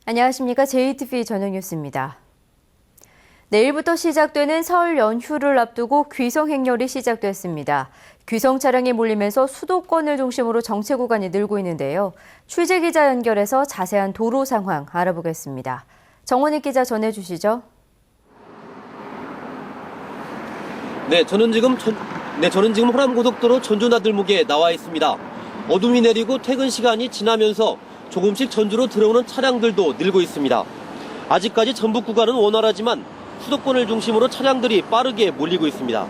안녕하십니까. JTV 저녁뉴스입니다. 내일부터 시작되는 설 연휴를 앞두고 귀성 행렬이 시작됐습니다. 귀성 차량이 몰리면서 수도권을 중심으로 정체 구간이 늘고 있는데요. 취재기자 연결해서 자세한 도로 상황 알아보겠습니다. 정원익 기자 전해주시죠. 저는 지금 호남고속도로 전주나들목에 나와 있습니다. 어둠이 내리고 퇴근 시간이 지나면서 조금씩 전주로 들어오는 차량들도 늘고 있습니다. 아직까지 전북 구간은 원활하지만 수도권을 중심으로 차량들이 빠르게 몰리고 있습니다.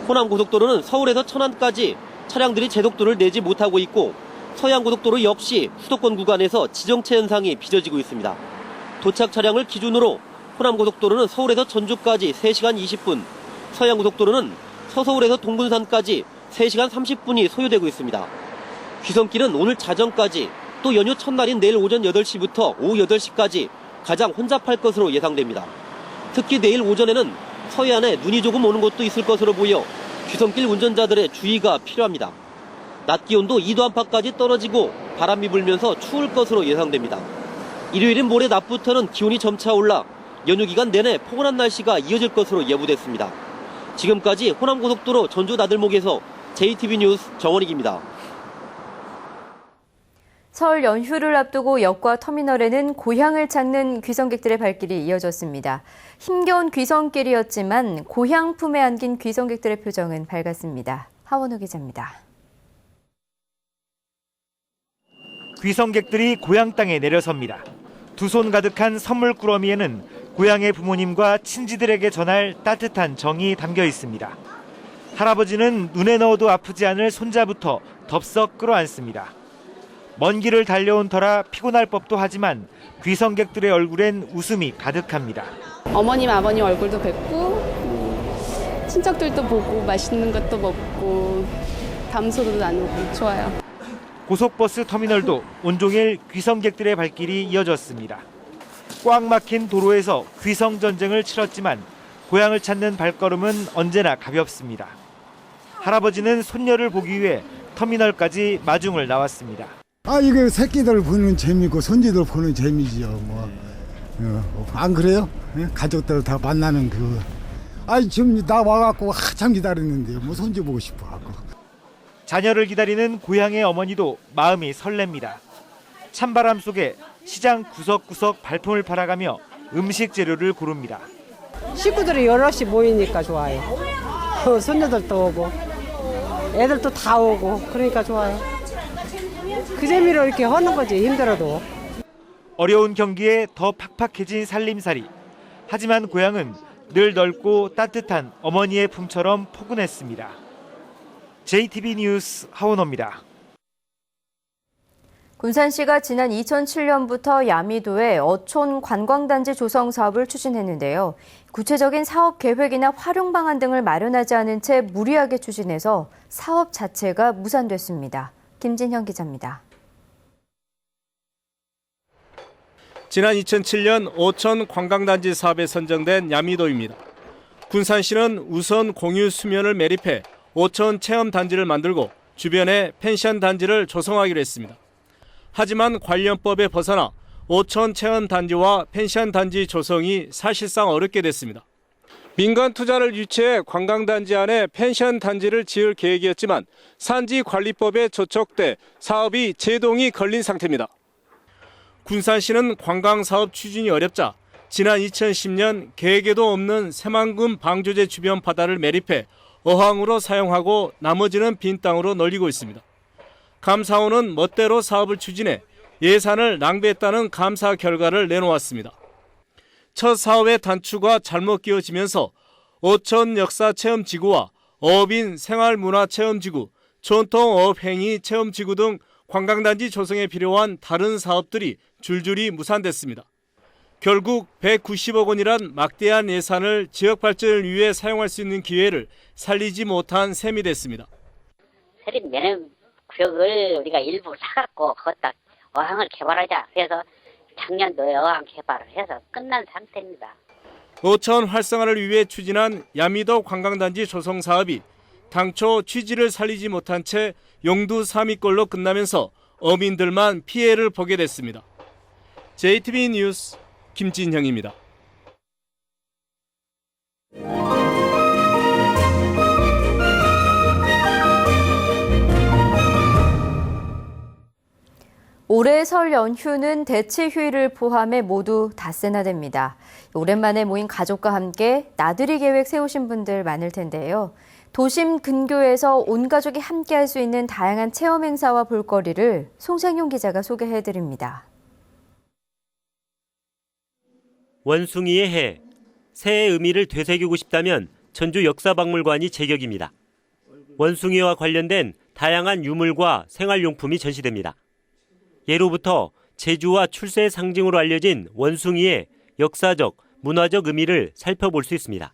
호남고속도로는 서울에서 천안까지 차량들이 제속도를 내지 못하고 있고 서해안고속도로 역시 수도권 구간에서 지정체 현상이 빚어지고 있습니다. 도착 차량을 기준으로 호남고속도로는 서울에서 전주까지 3시간 20분, 서해안고속도로는 서서울에서 동군산까지 3시간 30분이 소요되고 있습니다. 귀성길은 오늘 자정까지 또 연휴 첫날인 내일 오전 8시부터 오후 8시까지 가장 혼잡할 것으로 예상됩니다. 특히 내일 오전에는 서해안에 눈이 조금 오는 곳도 있을 것으로 보여 귀성길 운전자들의 주의가 필요합니다. 낮 기온도 2도 안팎까지 떨어지고 바람이 불면서 추울 것으로 예상됩니다. 일요일인 모레 낮부터는 기온이 점차 올라 연휴 기간 내내 포근한 날씨가 이어질 것으로 예보됐습니다. 지금까지 호남고속도로 전주 나들목에서 JTV 뉴스 정원익입니다. 설 연휴를 앞두고 역과 터미널에는 고향을 찾는 귀성객들의 발길이 이어졌습니다. 힘겨운 귀성길이었지만 고향 품에 안긴 귀성객들의 표정은 밝았습니다. 하원우 기자입니다. 귀성객들이 고향 땅에 내려섭니다. 두 손 가득한 선물 꾸러미에는 고향의 부모님과 친지들에게 전할 따뜻한 정이 담겨 있습니다. 할아버지는 눈에 넣어도 아프지 않을 손자부터 덥석 끌어안습니다. 먼 길을 달려온 터라 피곤할 법도 하지만 귀성객들의 얼굴엔 웃음이 가득합니다. 어머님, 아버님 얼굴도 뵙고 친척들도 보고 맛있는 것도 먹고 담소도 나누고 좋아요. 고속버스 터미널도 온종일 귀성객들의 발길이 이어졌습니다. 꽉 막힌 도로에서 귀성 전쟁을 치렀지만 고향을 찾는 발걸음은 언제나 가볍습니다. 할아버지는 손녀를 보기 위해 터미널까지 마중을 나왔습니다. 이거 새끼들 보는 재미고 손지들 보는 재미지요. 안 그래요? 가족들 다 만나는 그. 지금 나 와갖고 한참 기다렸는데 손지 보고 싶어 갖고. 자녀를 기다리는 고향의 어머니도 마음이 설렙니다. 찬바람 속에 시장 구석구석 발품을 팔아가며 음식 재료를 고릅니다. 식구들이 여럿이 모이니까 좋아요. 손녀들도 오고 애들도 다 오고 그러니까 좋아요. 그 재미로 이렇게 하는 거지, 힘들어도. 어려운 경기에 더 팍팍해진 살림살이. 하지만 고향은 늘 넓고 따뜻한 어머니의 품처럼 포근했습니다. JTV 뉴스 하원호입니다. 군산시가 지난 2007년부터 야미도에 어촌 관광단지 조성 사업을 추진했는데요. 구체적인 사업 계획이나 활용 방안 등을 마련하지 않은 채 무리하게 추진해서 사업 자체가 무산됐습니다. 김진형 기자입니다. 지난 2007년 어촌 관광단지 사업에 선정된 야미도입니다. 군산시는 우선 공유 수면을 매립해 어촌 체험단지를 만들고 주변에 펜션 단지를 조성하기로 했습니다. 하지만 관련법에 벗어나 어촌 체험단지와 펜션 단지 조성이 사실상 어렵게 됐습니다. 민간 투자를 유치해 관광단지 안에 펜션 단지를 지을 계획이었지만 산지관리법에 저촉돼 사업이 제동이 걸린 상태입니다. 군산시는 관광사업 추진이 어렵자 지난 2010년 계획에도 없는 새만금 방조제 주변 바다를 매립해 어항으로 사용하고 나머지는 빈 땅으로 널리고 있습니다. 감사원은 멋대로 사업을 추진해 예산을 낭비했다는 감사 결과를 내놓았습니다. 첫 사업의 단추가 잘못 끼워지면서 어촌 역사체험지구와 어업인 생활문화체험지구, 전통어업행위 체험지구 등 관광단지 조성에 필요한 다른 사업들이 줄줄이 무산됐습니다. 결국 190억 원이란 막대한 예산을 지역 발전을 위해 사용할 수 있는 기회를 살리지 못한 셈이 됐습니다. 세립 면허 구역을 우리가 일부 사갖고 거기다 어항을 개발하자. 그래서 작년도에 어항 개발을 해서 끝난 상태입니다. 어촌 활성화를 위해 추진한 야미도 관광단지 조성 사업이 당초 취지를 살리지 못한 채 용두 3위꼴로 끝나면서 어민들만 피해를 보게 됐습니다. JTBC 뉴스 김진형입니다. 올해 설 연휴는 대체 휴일을 포함해 모두 닷새나 됩니다. 오랜만에 모인 가족과 함께 나들이 계획 세우신 분들 많을 텐데요. 도심 근교에서 온 가족이 함께할 수 있는 다양한 체험 행사와 볼거리를 송창용 기자가 소개해드립니다. 원숭이의 해, 새의 의미를 되새기고 싶다면 전주 역사박물관이 제격입니다. 원숭이와 관련된 다양한 유물과 생활용품이 전시됩니다. 예로부터 제주와 출세의 상징으로 알려진 원숭이의 역사적, 문화적 의미를 살펴볼 수 있습니다.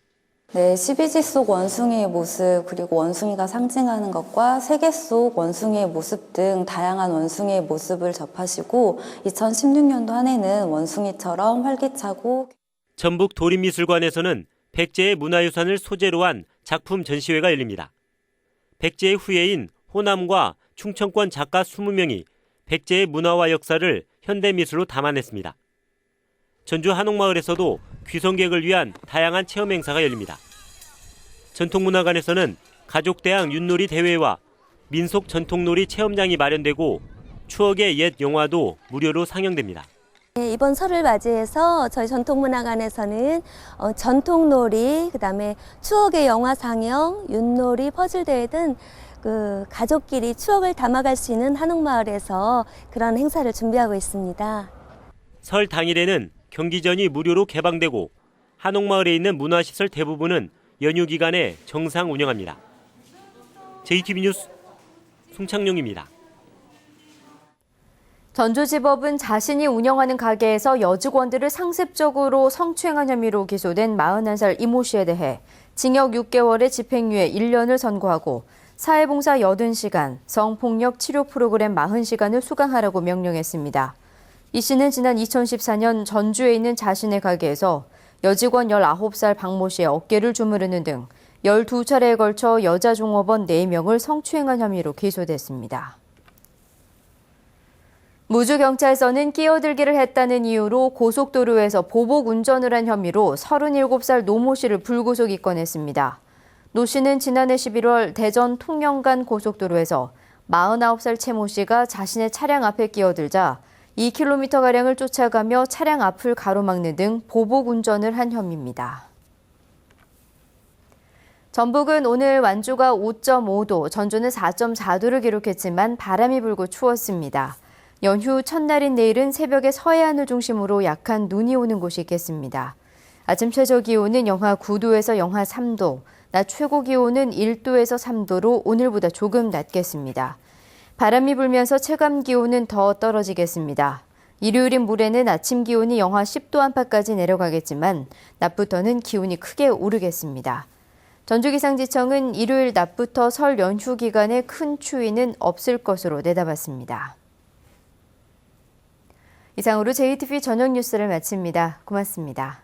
네, 12지 속 원숭이의 모습, 그리고 원숭이가 상징하는 것과 세계 속 원숭이의 모습 등 다양한 원숭이의 모습을 접하시고 2016년도 한 해는 원숭이처럼 활기차고 전북 도립미술관에서는 백제의 문화유산을 소재로 한 작품 전시회가 열립니다. 백제의 후예인 호남과 충청권 작가 20명이 백제의 문화와 역사를 현대미술로 담아냈습니다. 전주 한옥마을에서도 귀성객을 위한 다양한 체험 행사가 열립니다. 전통문화관에서는 가족대항 윷놀이 대회와 민속 전통놀이 체험장이 마련되고 추억의 옛 영화도 무료로 상영됩니다. 네, 이번 설을 맞이해서 저희 전통문화관에서는 전통놀이, 그다음에 추억의 영화 상영, 윷놀이, 퍼즐대회 등 가족끼리 추억을 담아갈 수 있는 한옥마을에서 그런 행사를 준비하고 있습니다. 설 당일에는 경기전이 무료로 개방되고 한옥마을에 있는 문화시설 대부분은 연휴 기간에 정상 운영합니다. JTBC 뉴스 송창용입니다. 전주지법은 자신이 운영하는 가게에서 여직원들을 상습적으로 성추행한 혐의로 기소된 41살 이모 씨에 대해 징역 6개월의 집행유예 1년을 선고하고 사회봉사 80시간, 성폭력 치료 프로그램 40시간을 수강하라고 명령했습니다. 이 씨는 지난 2014년 전주에 있는 자신의 가게에서 여직원 19살 박모 씨의 어깨를 주무르는 등 12차례에 걸쳐 여자 종업원 4명을 성추행한 혐의로 기소됐습니다. 무주경찰서는 끼어들기를 했다는 이유로 고속도로에서 보복 운전을 한 혐의로 37살 노모 씨를 불구속 입건했습니다. 노 씨는 지난해 11월 대전 통영간 고속도로에서 49살 최 모 씨가 자신의 차량 앞에 끼어들자 2km가량을 쫓아가며 차량 앞을 가로막는 등 보복 운전을 한 혐의입니다. 전북은 오늘 완주가 5.5도, 전주는 4.4도를 기록했지만 바람이 불고 추웠습니다. 연휴 첫날인 내일은 새벽에 서해안을 중심으로 약한 눈이 오는 곳이 있겠습니다. 아침 최저 기온은 영하 9도에서 영하 3도, 낮 최고 기온은 1도에서 3도로 오늘보다 조금 낮겠습니다. 바람이 불면서 체감 기온은 더 떨어지겠습니다. 일요일인 모레는 아침 기온이 영하 10도 안팎까지 내려가겠지만 낮부터는 기온이 크게 오르겠습니다. 전주기상지청은 일요일 낮부터 설 연휴 기간에 큰 추위는 없을 것으로 내다봤습니다. 이상으로 JTBC 저녁 뉴스를 마칩니다. 고맙습니다.